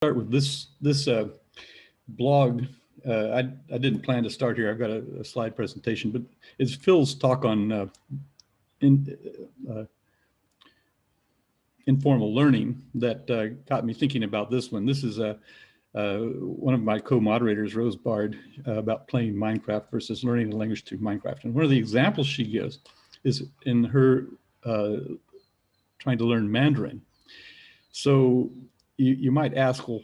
Start with this blog. I didn't plan to start here. I've got a slide presentation, but it's Phil's talk on informal learning that got me thinking about this one. This is one of my co-moderators, Rose Bard, about playing Minecraft versus learning a language through Minecraft. And one of the examples she gives is in her trying to learn Mandarin. So you might ask, well,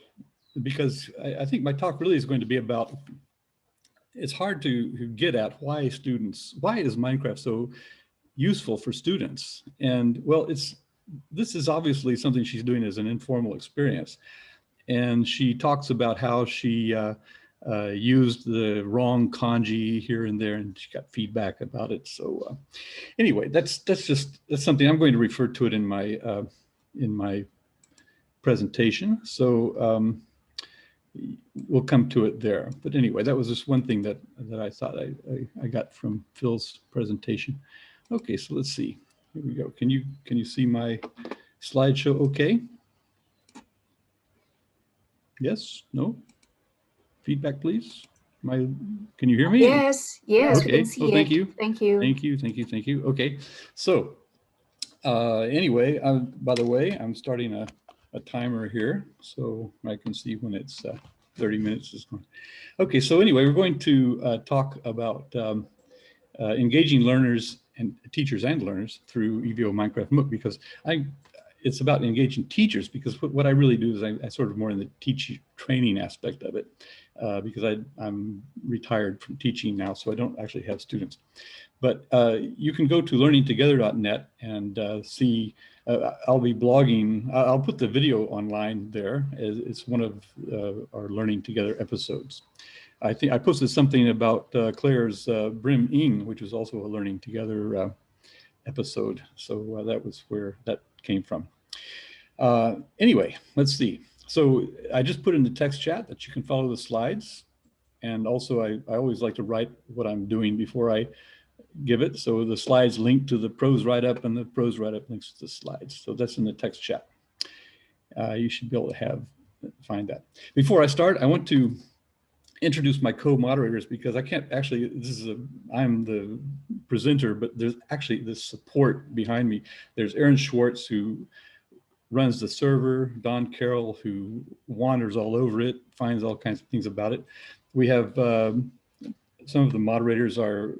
because I think my talk really is going to be about, it's hard to get at why is Minecraft so useful for students? And well, this is obviously something she's doing as an informal experience. And she talks about how she used the wrong kanji here and there, and she got feedback about it. So anyway, that's something I'm going to refer to it in my presentation. So we'll come to it there. But anyway, that was just one thing that I thought I got from Phil's presentation. Okay, so let's see. Here we go. Can you see my slideshow okay? Yes? No? Feedback, please. Can you hear me? Yes, yes, okay. We can see oh, thank it. you. Thank you. Thank you. Okay, so anyway, by the way, I'm starting a timer here so I can see when it's 30 minutes is gone. Okay, so anyway, we're going to talk about engaging learners and teachers and learners through EVO Minecraft MOOC, because it's about engaging teachers, because what I really do is I sort of more in the training aspect of it, because I'm retired from teaching now, so I don't actually have students. But you can go to learningtogether.net and see, I'll be blogging, I'll put the video online there. It's one of our Learning Together episodes. I think I posted something about Claire's Brim Ing, which was also a Learning Together episode. So that was where that came from. Anyway, let's see. So I just put in the text chat that you can follow the slides. And also I always like to write what I'm doing before I give it. So the slides link to the prose write-up, and the prose write-up links to the slides. So that's in the text chat. You should be able to find that. Before I start, I want to introduce my co-moderators, because I can't actually, I'm the presenter, but there's actually this support behind me. There's Aaron Schwartz, who runs the server, Don Carroll, who wanders all over it, finds all kinds of things about it. We have some of the moderators are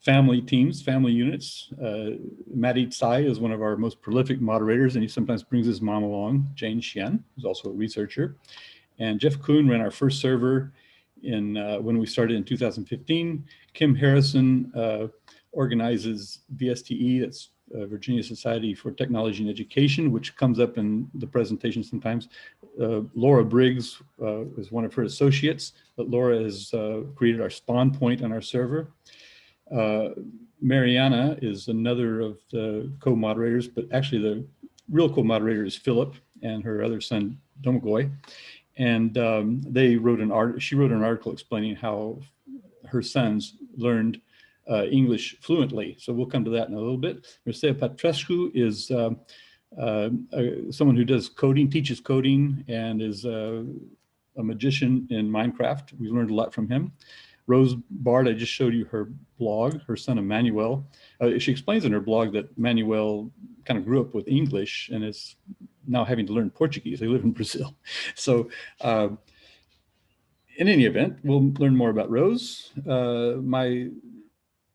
family teams, family units. Matty Tsai is one of our most prolific moderators, and he sometimes brings his mom along, Jane Xian, who's also a researcher. And Jeff Kuhn ran our first server when we started in 2015. Kim Harrison organizes VSTE, that's Virginia Society for Technology and Education, which comes up in the presentation sometimes. Laura Briggs is one of her associates, but Laura has created our spawn point on our server. Mariana is another of the co-moderators, but actually the real co-moderator is Philip and her other son, Domagoy. And she wrote an article explaining how her sons learned English fluently. So we'll come to that in a little bit. Mircea Petrescu is someone who does coding, teaches coding, and is a magician in Minecraft. We learned a lot from him. Rose Bard, I just showed you her blog, her son Emmanuel. She explains in her blog that Manuel kind of grew up with English and is now having to learn Portuguese. They live in Brazil. So in any event, we'll learn more about Rose, my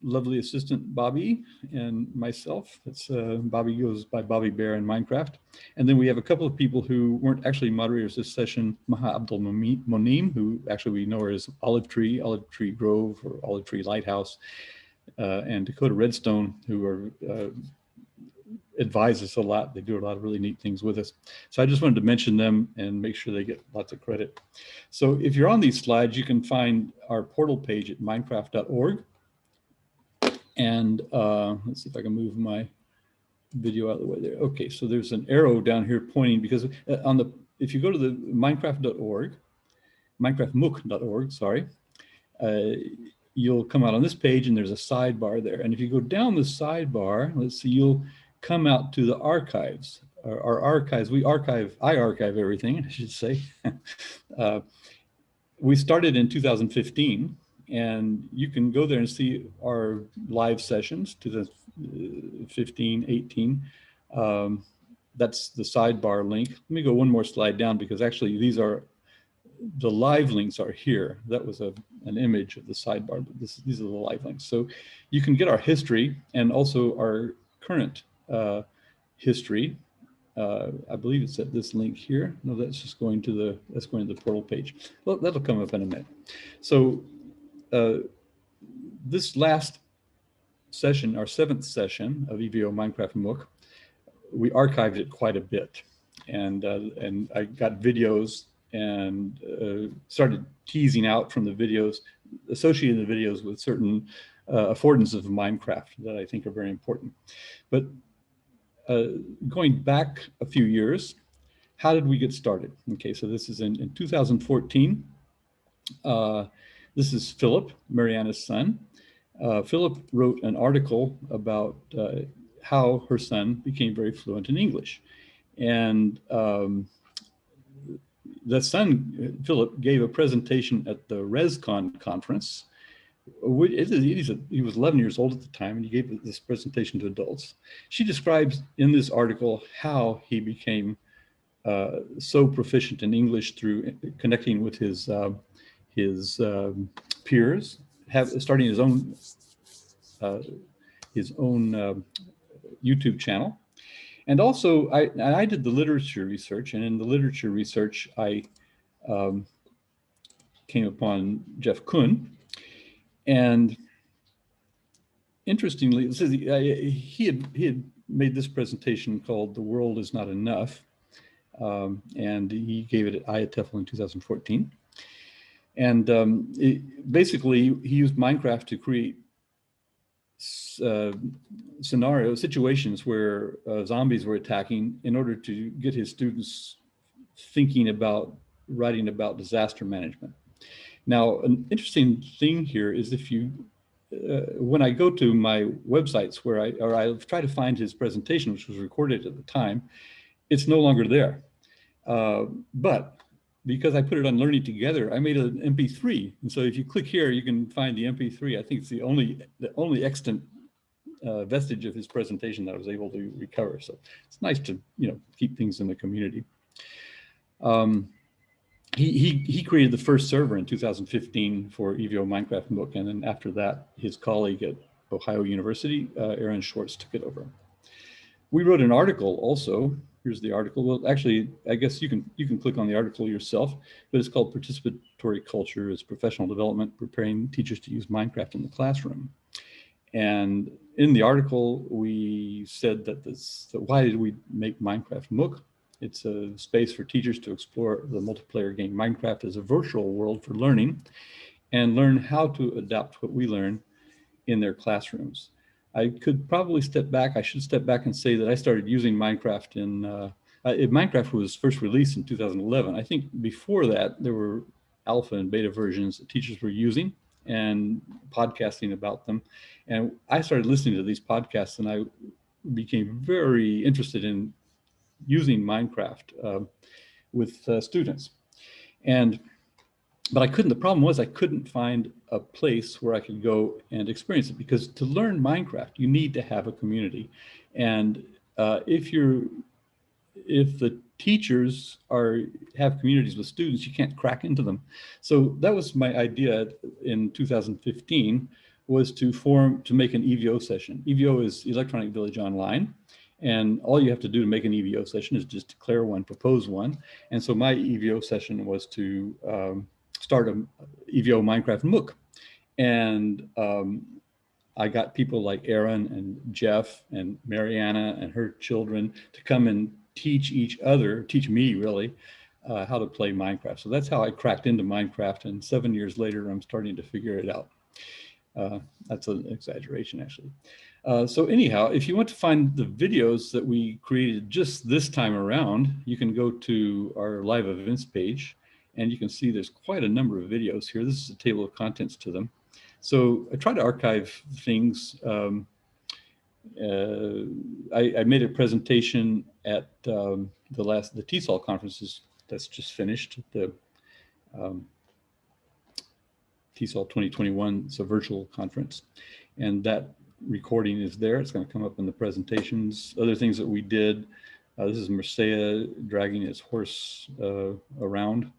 lovely assistant Bobby, and myself. That's Bobby goes by Bobby Bear in Minecraft. And then we have a couple of people who weren't actually moderators this session. Maha Abdul Monim, who actually we know her as Olive Tree Grove, or Olive Tree Lighthouse, and Dakota Redstone, who are advise us a lot. They do a lot of really neat things with us. So I just wanted to mention them and make sure they get lots of credit. So if you're on these slides, you can find our portal page at minecraft.org. And let's see if I can move my video out of the way there. Okay, so there's an arrow down here pointing, because if you go to the minecraft.org, minecraftmooc.org, sorry, you'll come out on this page, and there's a sidebar there. And if you go down the sidebar, let's see, you'll come out to the archives. our archives. I archive everything, I should say. uh, we started in 2015, and you can go there and see our live sessions, 2015, 18. That's the sidebar link. Let me go one more slide down, because actually these are, the live links are here. That was an image of the sidebar, but these are the live links. So you can get our history and also our current history. I believe it's at this link here. No, that's just going to the portal page. Well, that'll come up in a minute. So this last session, our 7th session of EVO Minecraft MOOC, we archived it quite a bit, and I got videos and started teasing out from the videos, associating the videos with certain affordances of Minecraft that I think are very important. But going back a few years, how did we get started? Okay, so this is in 2014. This is Philip, Mariana's son. Philip wrote an article about how her son became very fluent in English. And the son, Philip, gave a presentation at the ResCon conference. He was 11 years old at the time, and he gave this presentation to adults. She describes in this article how he became so proficient in English through connecting with his peers, starting his own YouTube channel. And also, I did the literature research, and in the literature research, I came upon Jeff Kuhn. And interestingly, he had made this presentation called "The World Is Not Enough," and he gave it at IATEFL in 2014. And basically, he used Minecraft to create situations where zombies were attacking in order to get his students thinking about writing about disaster management. Now, an interesting thing here is if you, when I go to my websites where I try to find his presentation, which was recorded at the time, it's no longer there. But because I put it on Learning Together, I made an MP3. And so if you click here, you can find the MP3. I think it's the only extant vestige of his presentation that I was able to recover. So it's nice to, keep things in the community. He created the first server in 2015 for EVO Minecraft MOOC, and then after that, his colleague at Ohio University, Aaron Schwartz, took it over. We wrote an article also. Here's the article. Well, actually, I guess you can click on the article yourself, but it's called "Participatory Culture as Professional Development, Preparing Teachers to Use Minecraft in the Classroom." And in the article, we said that why did we make Minecraft MOOC? It's a space for teachers to explore the multiplayer game Minecraft as a virtual world for learning, and learn how to adapt what we learn in their classrooms. I could probably step back. I should step back and say that I started using Minecraft Minecraft was first released in 2011. I think before that, there were alpha and beta versions that teachers were using and podcasting about them. And I started listening to these podcasts, and I became very interested in using Minecraft with students. But the problem was I couldn't find a place where I could go and experience it, because to learn Minecraft, you need to have a community. And if the teachers have communities with students, you can't crack into them. So that was my idea in 2015, was to make an EVO session. EVO is Electronic Village Online. And all you have to do to make an EVO session is just declare one, propose one. And so my EVO session was to start an EVO Minecraft MOOC. And I got people like Aaron and Jeff and Mariana and her children to come and teach me really, how to play Minecraft. So that's how I cracked into Minecraft. And 7 years later, I'm starting to figure it out. That's an exaggeration, actually. So anyhow, if you want to find the videos that we created just this time around, you can go to our live events page, and you can see there's quite a number of videos here. This is a table of contents to them. So I try to archive things I made a presentation at the TESOL conferences that's just finished, the TESOL 2021. It's a virtual conference, and that recording is there. It's going to come up in the presentations. Other things that we did. This is Mircea dragging his horse around.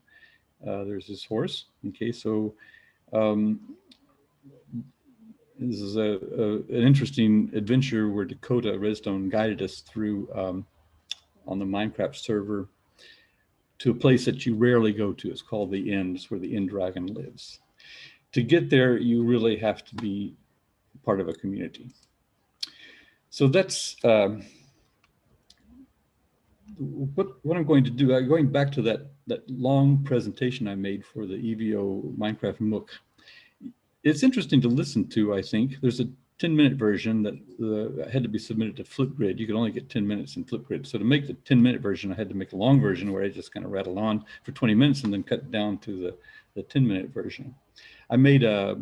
There's his horse. Okay, so this is an interesting adventure where Dakota Redstone guided us through on the Minecraft server to a place that you rarely go to. It's called the End. It's where the End Dragon lives. To get there, you really have to be part of a community. So that's what I'm going to do. Going back to that long presentation I made for the EVO Minecraft MOOC. It's interesting to listen to, I think. There's a 10-minute version that had to be submitted to Flipgrid. You could only get 10 minutes in Flipgrid. So to make the 10-minute version, I had to make a long version where I just kind of rattle on for 20 minutes and then cut down to the 10-minute version. I made a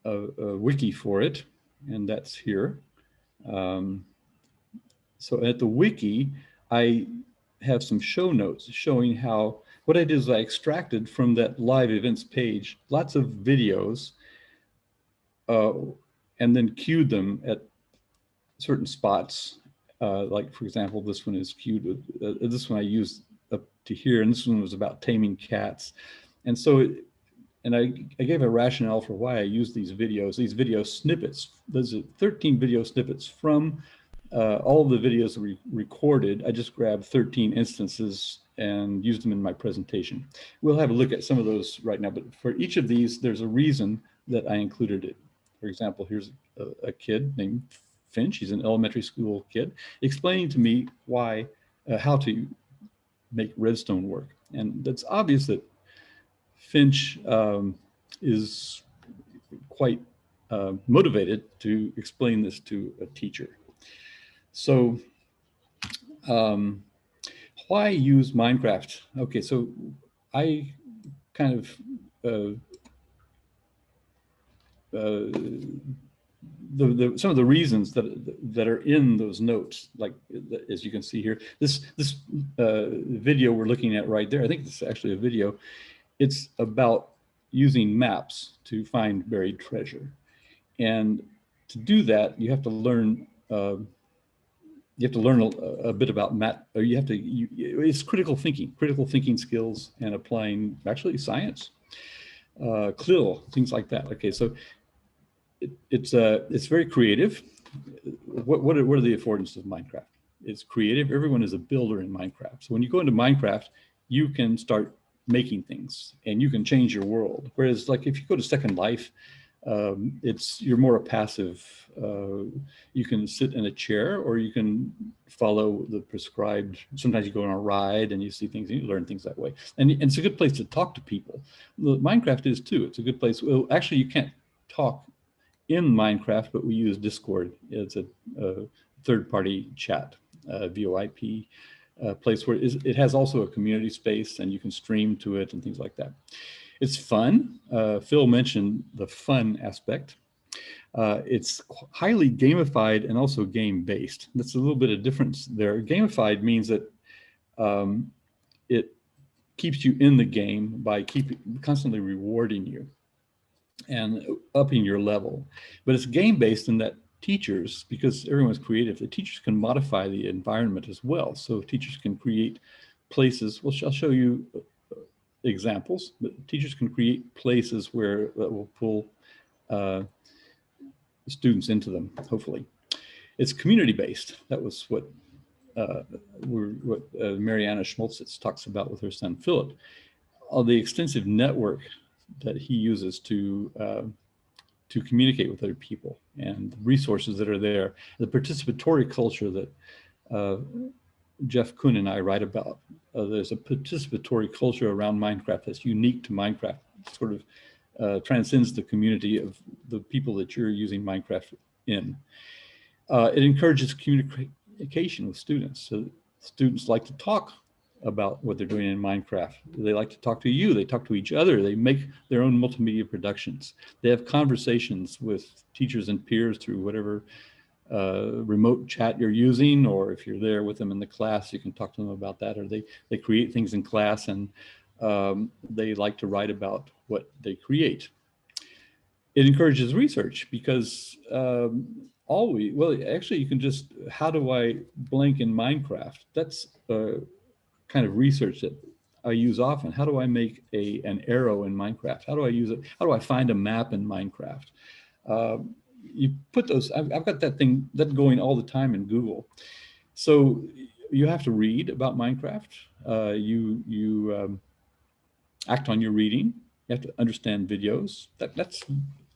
wiki for it, and that's here. So at the wiki, I have some show notes showing how, what I did is I extracted from that live events page lots of videos and then queued them at certain spots. Like, for example, this one is queued. This one I used up to here, and this one was about taming cats. And so, I gave a rationale for why I used these video snippets. There's 13 video snippets from all of the videos that we recorded. I just grabbed 13 instances and used them in my presentation. We'll have a look at some of those right now, but for each of these, there's a reason that I included it. For example, here's a kid named Finch. He's an elementary school kid explaining to me why, how to make redstone work. And that's obvious that Finch is quite motivated to explain this to a teacher. So why use Minecraft? Okay, so I kind of some of the reasons that are in those notes, like as you can see here, this video we're looking at right there, I think this is actually a video. It's about using maps to find buried treasure, and to do that, you have to learn. You have to learn a bit about map. Or it's critical thinking skills, and applying actually science, CLIL, things like that. Okay, so it's very creative. What are the affordances of Minecraft? It's creative. Everyone is a builder in Minecraft. So when you go into Minecraft, you can start making things and you can change your world. Whereas, like, if you go to Second Life, you're more a passive. You can sit in a chair, or you can follow the prescribed. Sometimes you go on a ride and you see things and you learn things that way. And it's a good place to talk to people. Minecraft is too. It's a good place. Well, actually, you can't talk in Minecraft, but we use Discord. It's a third-party chat, VoIP place where it has also a community space, and you can stream to it and things like that. It's fun. Phil mentioned the fun aspect. It's highly gamified and also game-based. That's a little bit of difference there. Gamified means that it keeps you in the game by constantly rewarding you and upping your level. But it's game-based in that teachers, because everyone's creative, the teachers can modify the environment as well. So teachers can create places. Well, I'll show you examples, but teachers can create places where that will pull students into them, hopefully. It's community-based. That was what Mariana Schmolzitz talks about with her son, Philip. The extensive network that he uses to communicate with other people, and the resources that are there, the participatory culture that Jeff Kuhn and I write about. There's a participatory culture around Minecraft that's unique to Minecraft. It sort of transcends the community of the people that you're using Minecraft in. It encourages communication with students. So students like to talk about what they're doing in Minecraft. They like to talk to you. They talk to each other. They make their own multimedia productions. They have conversations with teachers and peers through whatever remote chat you're using, or if you're there with them in the class, you can talk to them about that. Or they create things in class, and they like to write about what they create. It encourages research because actually you can just, how do I blank in Minecraft? That's kind of research that I use often. How do I make an arrow in Minecraft? How do I use it? How do I find a map in Minecraft? You put those, I've got that going all the time in Google. So you have to read about Minecraft. You act on your reading. You have to understand videos. That's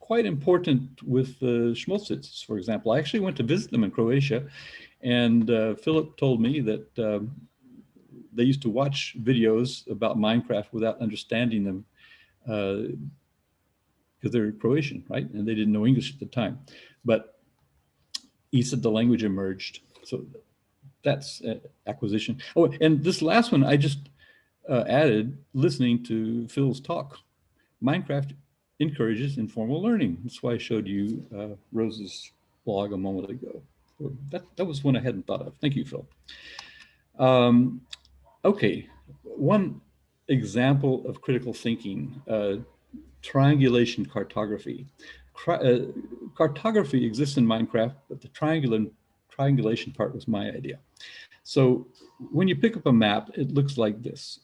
quite important with the Schmolzits, for example. I actually went to visit them in Croatia, and Philip told me that they used to watch videos about Minecraft without understanding them because they're Croatian, right? And they didn't know English at the time. But he said the language emerged. So that's acquisition. Oh, and this last one, I just added listening to Phil's talk. Minecraft encourages informal learning. That's why I showed you Rose's blog a moment ago. That was one I hadn't thought of. Thank you, Phil. Okay, one example of critical thinking, triangulation cartography. Cartography exists in Minecraft, but the triangulation part was my idea. So when you pick up a map, it looks like this.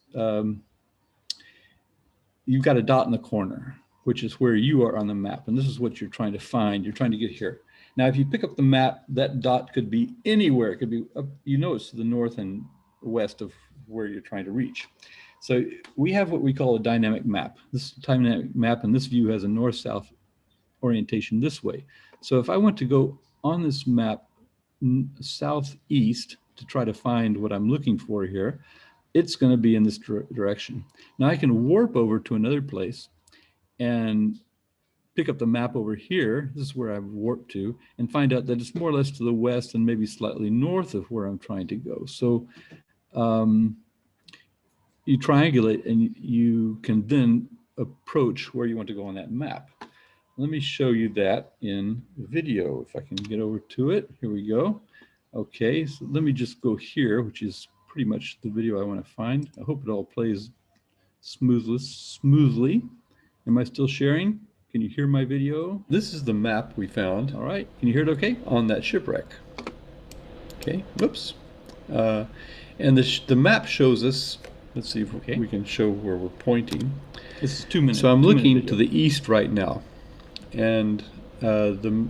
You've got a dot in the corner, which is where you are on the map, and this is what you're trying to find. You're trying to get here. Now, if you pick up the map, that dot could be anywhere. It could be up, you know, it's to the north and west of where you're trying to reach. So we have what we call a dynamic map. This dynamic map in this view has a north-south orientation this way. So if I want to go on this map southeast to try to find what I'm looking for here, it's going to be in this direction. Now I can warp over to another place and pick up the map over here. This is where I've warped to, and find out that it's more or less to the west and maybe slightly north of where I'm trying to go. So you triangulate and you can then approach where you want to go on that map. Let me show you that in video. If I can get over to it, here we go. Okay, so let me just go here, which is pretty much the video I want to find. I hope it all plays smoothly. Am I still sharing? Can you hear my video? This is the map we found. All right, can you hear it okay? On that shipwreck. Okay, whoops. And the map shows us, let's see if we can show where we're pointing. This is 2 minutes. So I'm looking to the east right now. And the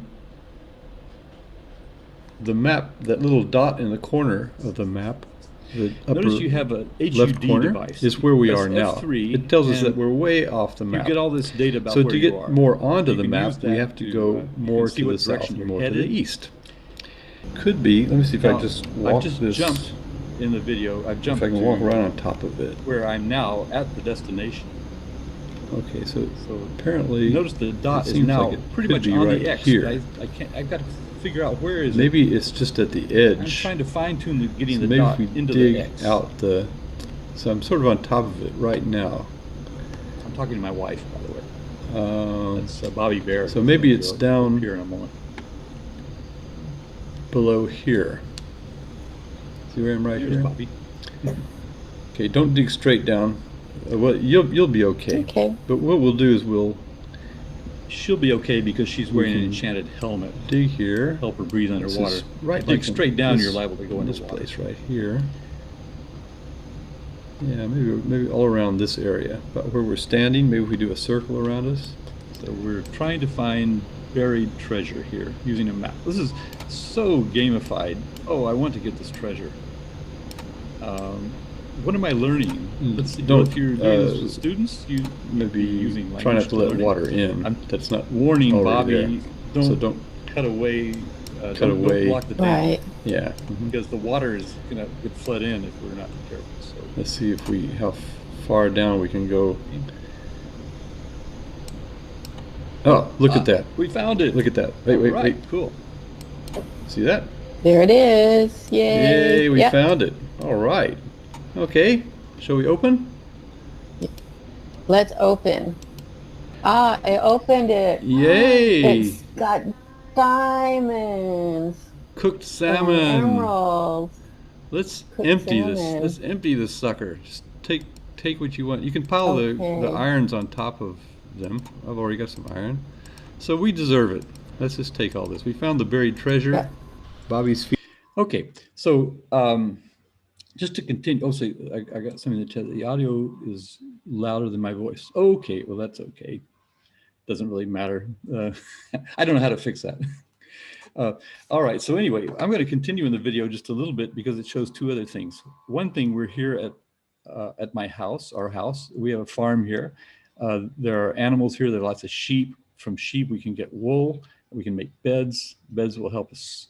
map, that little dot in the corner of the map, the notice you have a HUD left corner device. Is where we are now. F3, it tells us that we're way off the map. You get all this data about where you are. So to get more onto the map, we have to go more to the south and more to the east. Could be, let me see if I just walk this. I've just jumped in the video. I've jumped. If I can walk around on top of it. Where I'm now at the destination. Okay, so apparently, notice the dot is now like pretty much on the X. Here. I've got to figure out where is it. Maybe it's just at the edge. I'm trying to fine tune getting the dot into the X. Out the. So I'm sort of on top of it right now. I'm talking to my wife, by the way. That's Bobby Bear. So maybe it's down here in a moment. Below here. See where I'm right here? Bobby. Okay, don't dig straight down. Well, you'll be okay. Okay. But what we'll do is she'll be okay because she's wearing an enchanted helmet. Dig here. Help her breathe underwater. Right. Dig straight down, you're liable to go into this place right here. Yeah, maybe all around this area. But where we're standing, maybe we do a circle around us. So we're trying to find buried treasure here using a map. This is so gamified. Oh, I want to get this treasure. What am I learning? Let's see. If you're doing this with students, you maybe using try not to let water in. That's not warning Bobby. Don't cut away. Don't block the dam. Right. Yeah. Because the water is gonna get flood in if we're not careful. So let's see how far down we can go. Oh, look at that. We found it. Look at that. Wait. Cool. See that? There it is. Yay. Yay, we found it. All right. Okay, shall we open? Let's open. Ah, I opened it. Yay! It's got diamonds Cooked and salmon. emeralds. Let's Cooked empty this. salmon. Let's empty this sucker. Just take what you want. You can pile the Okay. irons on top of them. I've already got some iron. So we deserve it. Let's just take all this. We found the buried treasure. Yep. Bobby's feet. Okay, so just to continue. Oh, so I got something to tell you. The audio is louder than my voice. Okay, well that's okay. Doesn't really matter. I don't know how to fix that. Uh, all right, so anyway, I'm going to continue in the video just a little bit because it shows two other things. One thing, we're here at my house, our house. We have a farm here. There are animals here. There are lots of sheep. From sheep, we can get wool. We can make beds. Beds will help us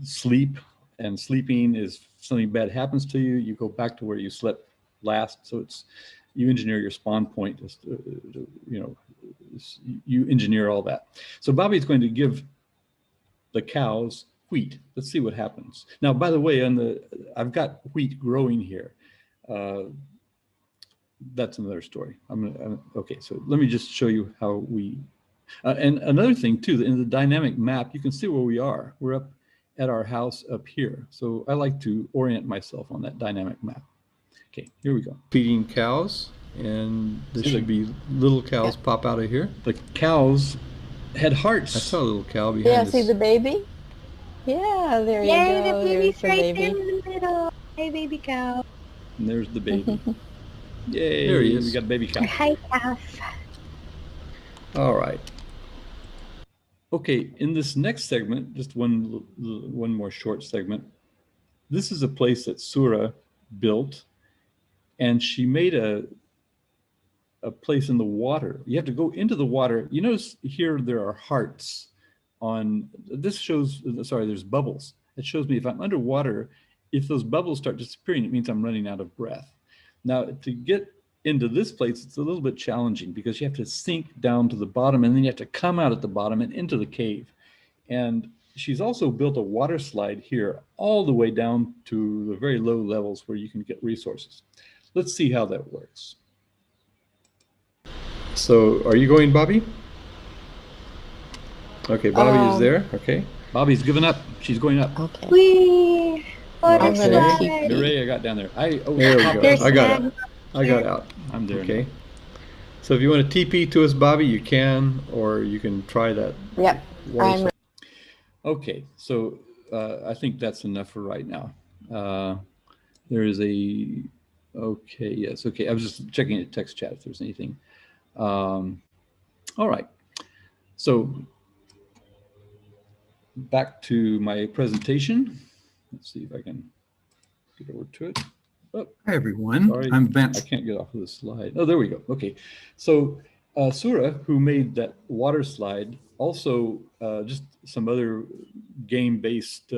sleep. And sleeping is something bad happens to you, you go back to where you slept last. So it's you engineer your spawn point. Just you know, you engineer all that. So Bobby's going to give the cows wheat. Let's see what happens. Now, by the way, I've got wheat growing here. Uh, that's another story. Okay, so let me just show you how we. And another thing too, in the dynamic map, you can see where we are. We're up at our house up here. So I like to orient myself on that dynamic map. Okay, here we go. Feeding cows, and there should be little cows pop out of here. The cows had hearts. I saw a little cow behind Yeah, us. see the baby? Yeah, there you Yay, go. the There's baby's the right baby. there in the middle. Hey, baby cow. And there's the baby. Yay, there he is. We got a baby cow. Hi, calf. All right. Okay, in this next segment, just one more short segment. This is a place that Sura built, and she made a place in the water. You have to go into the water. You notice here there are hearts on this shows, sorry, there's bubbles. It shows me if I'm underwater, if those bubbles start disappearing, it means I'm running out of breath. Now, to get into this place, it's a little bit challenging because you have to sink down to the bottom and then you have to come out at the bottom and into the cave. And she's also built a water slide here all the way down to the very low levels where you can get resources. Let's see how that works. So are you going, Bobby? Okay, Bobby is there. Okay. Bobby's given up. She's going up. Okay. Whee! I'm gonna keep Butterfly. Hooray, I got down there. There we go. There's I got Mag out. I got out. I'm there. Okay. now. So if you want to TP to us, Bobby, you can, or you can try that. Yep. I'm Okay, so I think that's enough for right now. There is a, okay, yes, okay. I was just checking the text chat if there's anything. All right, so back to my presentation. Let's see if I can get over to it. Oh, hi, everyone. sorry, I'm Vance. I can't get off of the slide. Oh, there we go. Okay, so Sura, who made that water slide, also just some other game-based,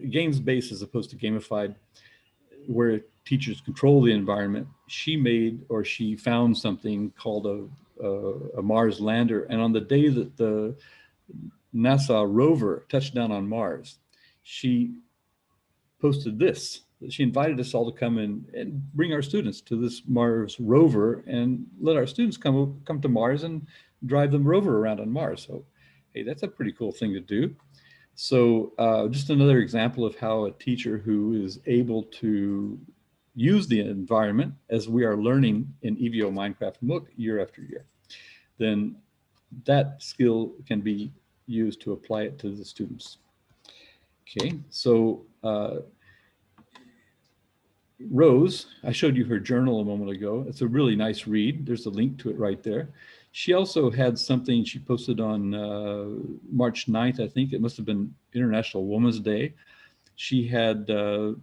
games-based as opposed to gamified, where teachers control the environment. She made, or she found something called a Mars lander, and on the day that the NASA rover touched down on Mars, she posted this. She invited us all to come and bring our students to this Mars rover and let our students come to Mars and drive the rover around on Mars. So, hey, that's a pretty cool thing to do. So just another example of how a teacher who is able to use the environment, as we are learning in EVO Minecraft MOOC year after year, then that skill can be used to apply it to the students. Okay, so Rose, I showed you her journal a moment ago. It's a really nice read. There's a link to it right there. She also had something she posted on March 9th, I think. It must have been International Women's Day. She had a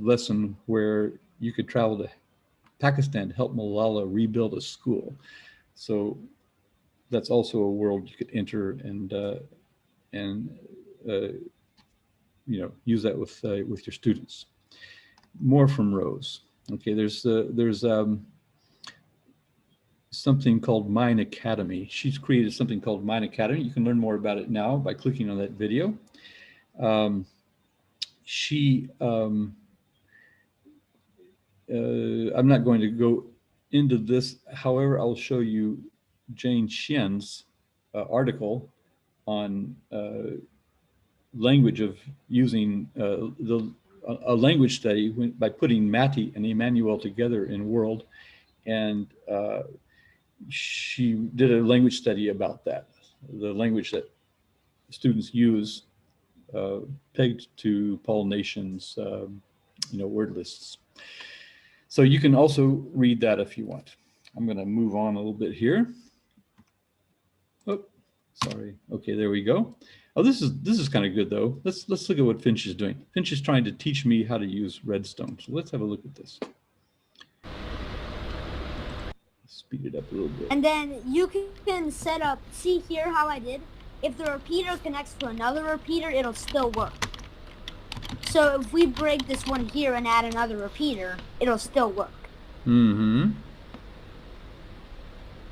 lesson where you could travel to Pakistan to help Malala rebuild a school. So that's also a world you could enter and you know, use that with your students. More from Rose. Okay, there's something called Mine Academy. She's created something called Mine Academy. You can learn more about it now by clicking on that video. She I'm not going to go into this. However, I'll show you Jane Shen's article on language of using a language study by putting Matty and Emmanuel together in World, and she did a language study about that, the language that students use pegged to Paul Nation's word lists. So you can also read that if you want. I'm going to move on a little bit here. Oh, sorry. Okay, there we go. Oh, this is kind of good though. Let's look at what Finch is doing. Finch is trying to teach me how to use redstone. So let's have a look at this. Speed it up a little bit. And then you can set up, see here how I did? If the repeater connects to another repeater, it'll still work. So if we break this one here and add another repeater, it'll still work. Mm-hmm.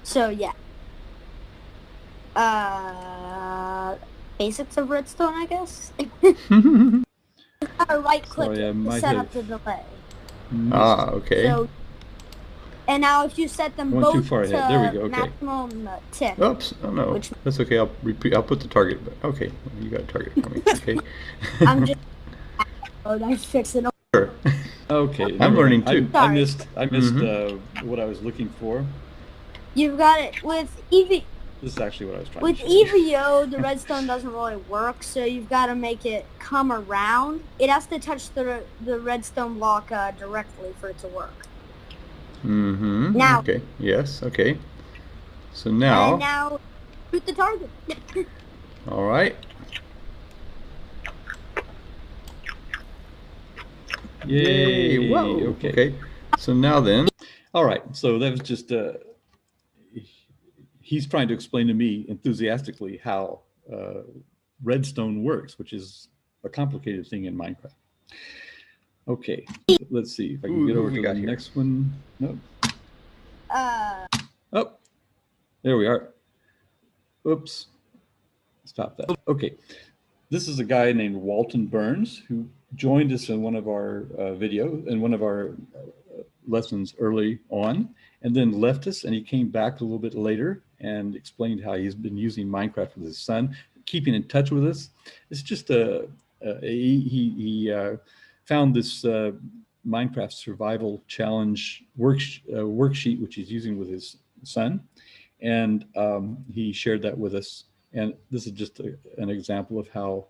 So yeah. Basics of redstone, I guess. Right click Sorry, to set up the delay. Ah, okay. So, and now if you set them Went both too far to ahead. There we go. Okay. maximum tick. Oops. Oh no. Which- That's okay. I'll repeat. I'll put the target. But okay, you got a target for me. Okay. I'm just. Oh, I fixed it. Sure. Okay. I'm learning too. I missed Mm-hmm. what I was looking for. You've got it with EV. This is actually what I was trying With to show you. EVO, the redstone doesn't really work, so you've got to make it come around. It has to touch the redstone block directly for it to work. Mm-hmm. Now. Okay. Yes. Okay. So now. And now, shoot the target. All right. Yay! Whoa. Okay. So now then. All right. So that was just he's trying to explain to me enthusiastically how redstone works, which is a complicated thing in Minecraft. Okay. Let's see if I can get over to the next one. No. Oh, there we are. Oops. Stop that. Okay. This is a guy named Walton Burns who joined us in one of our lessons early on, and then left us, and he came back a little bit later and explained how he's been using Minecraft with his son, keeping in touch with us. It's just he found this Minecraft Survival Challenge worksheet, which he's using with his son, and he shared that with us. And this is just an example of how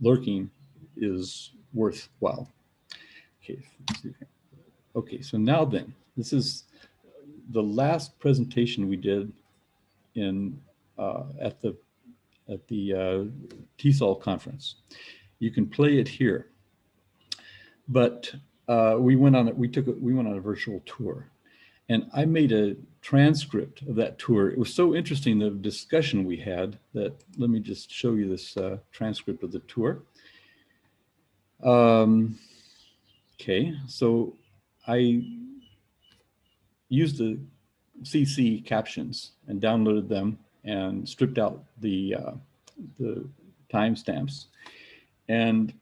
lurking is worthwhile. Okay, so now then, this is the last presentation we did in at the TESOL conference. You can play it here, but we went on a virtual tour, and I made a transcript of that tour. It was so interesting, the discussion we had, that let me just show you this transcript of the tour. Okay, so I used the CC captions and downloaded them and stripped out the timestamps and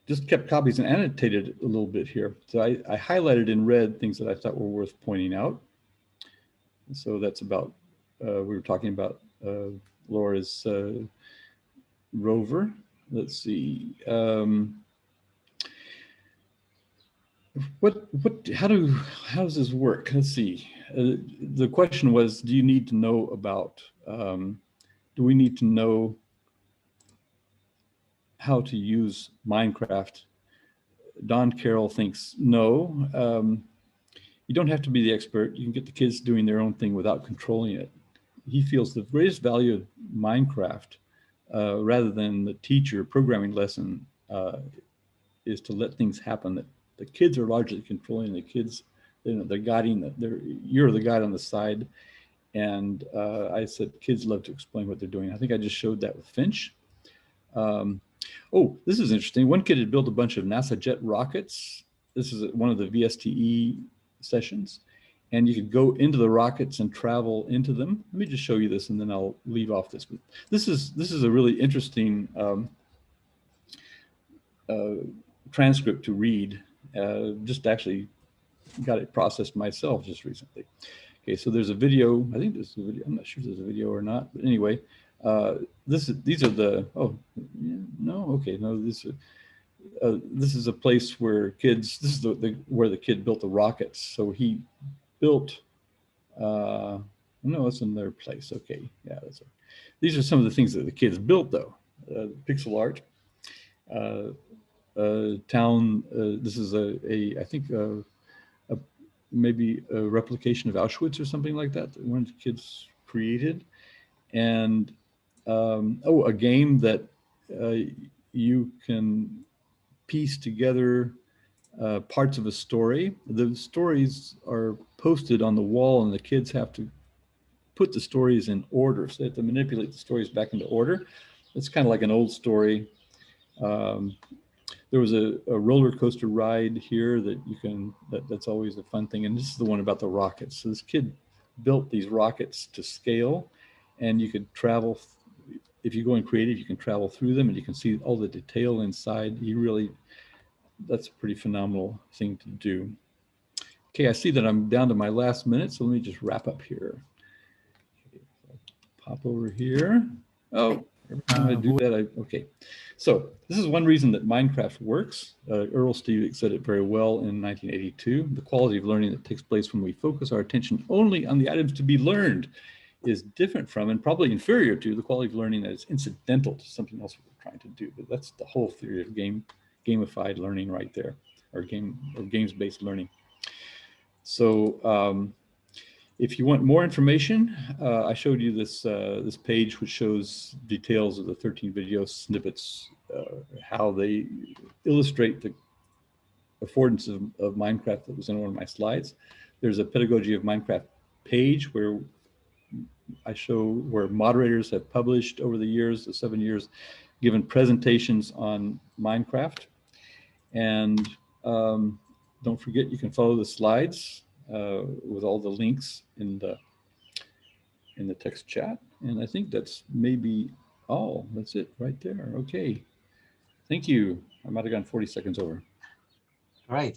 just kept copies and annotated a little bit here. So I highlighted in red things that I thought were worth pointing out. So that's about, we were talking about Laura's rover. Let's see. How does this work? Let's see. The question was, do you need to know about, do we need to know how to use Minecraft? Don Carroll thinks no. You don't have to be the expert. You can get the kids doing their own thing without controlling it. He feels the greatest value of Minecraft, rather than the teacher programming lesson, is to let things happen that the kids are largely controlling. The kids, they're guiding. You're the guide on the side. And I said, kids love to explain what they're doing. I think I just showed that with Finch. Oh, this is interesting. One kid had built a bunch of NASA jet rockets. This is one of the VSTE sessions. And you could go into the rockets and travel into them. Let me just show you this, and then I'll leave off this. But this is a really interesting transcript to read. just actually got it processed myself just recently. Okay, so there's a video. I think there's a video. I'm not sure if there's a video or not, but anyway, these are the, oh, yeah, no, okay, no, this is a place where kids, this is where the kid built the rockets. So he built, no, it's in their place. Okay, yeah, these are some of the things that the kids built though. Pixel art, town. This is I think maybe a replication of Auschwitz or something like that one of the kids created, and oh, a game that you can piece together parts of a story. The stories are posted on the wall, and the kids have to put the stories in order. So they have to manipulate the stories back into order. It's kind of like an old story. There was a roller coaster ride here that you can, that's always a fun thing. And this is the one about the rockets. So this kid built these rockets to scale, and you could travel. If you go in creative, you can travel through them and you can see all the detail inside. That's a pretty phenomenal thing to do. Okay, I see that I'm down to my last minute, so let me just wrap up here. Okay, pop over here. Oh, every time I do that, okay. So this is one reason that Minecraft works. Earl Stevens said it very well in 1982. The quality of learning that takes place when we focus our attention only on the items to be learned is different from, and probably inferior to, the quality of learning that is incidental to something else we're trying to do. But that's the whole theory of gamified learning right there, or games-based learning. So if you want more information, I showed you this this page which shows details of the 13 video snippets, how they illustrate the affordance of Minecraft that was in one of my slides. There's a pedagogy of Minecraft page where I show where moderators have published over the years, the 7 years, given presentations on Minecraft. And don't forget, you can follow the slides with all the links in the text chat. And I think that's maybe all. That's it right there. Okay. Thank you. I might have gone 40 seconds over. Right.